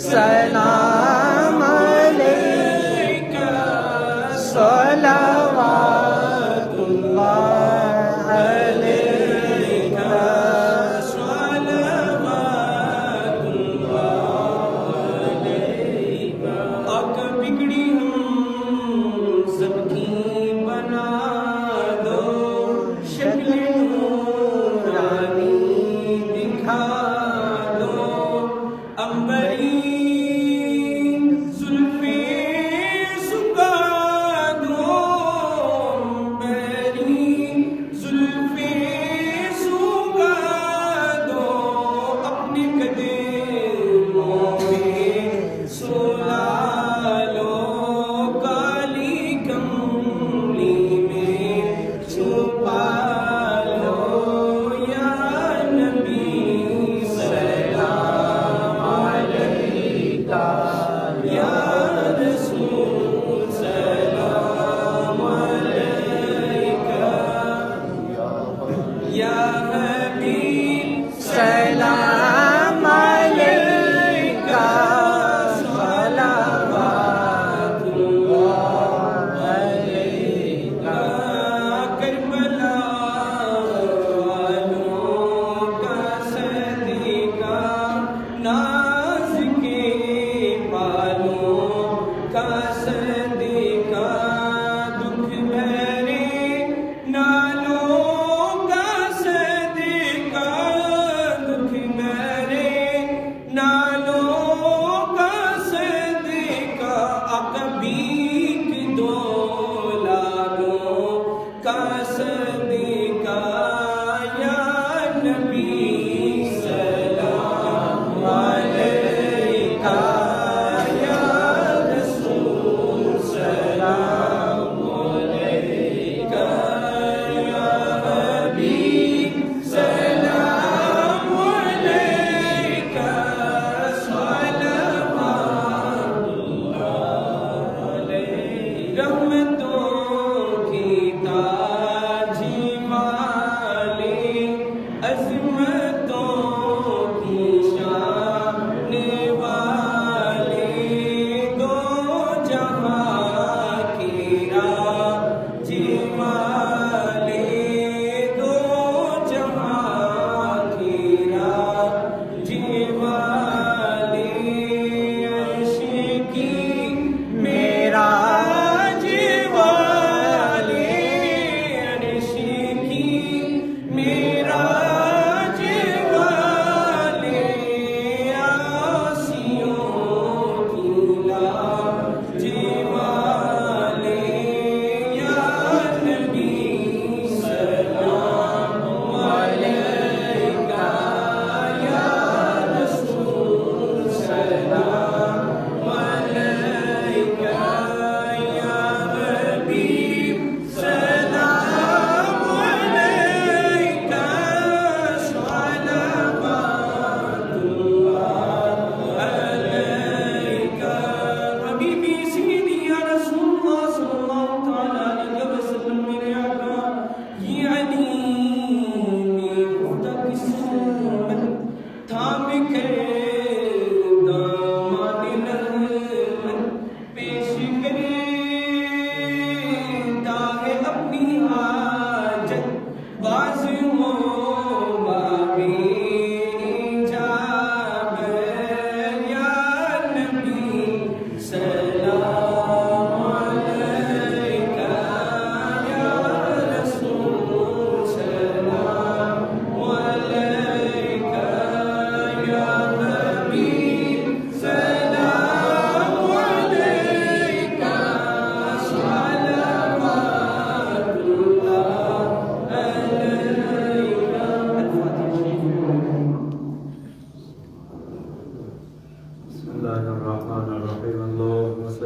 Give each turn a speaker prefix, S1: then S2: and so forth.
S1: سلام علیک صلوات اللہ علیک صلوات اللہ علیک. آقا بگڑی ہم سب کی بنا دو، شکل نورانی دکھا دو، امبری سلام علیک صلوات اللہ علیک. کربلا والوں کا صدقہ، ناز کے بالوں کا صدقہ، دکھ بھرے نالوں کا صدقہ، نالوں کا صدقہ، عقبیک دو لالوں کا صدقہ. یا نبی سلام علیک، یا رسول سلام علیک، یا حبیب سلام علیک. رحمتوں کی تاج والے، عظمتوں کی شان والے، دو جہاں کی راج والے، دو جہاں کی راج والے، عرش کی معراج والے، عرش کی معراج والے، عاصیوں کی لاج والے. یا نبی سلام علیک، یا رسول سلام علیک، یا حبیب سلام علیک، صلوات اللہ علیک. حبیبی سیدی یا رسول اللہ صلی اللہ تعالیٰ علیہ وسلم، میرے آقا یہ علی نے خدا کی سنت تھام کر داماد رحمت پیش کرے، تاکہ اپنی حاجت باز ہو بابے جاب. یا نبی سلام علیک، یا رسول سلام علیک، یا حبیب سلام علیک، صلوات اللہ علیک.
S2: بسم اللہ الرحمن الرحیم. اللہم صلی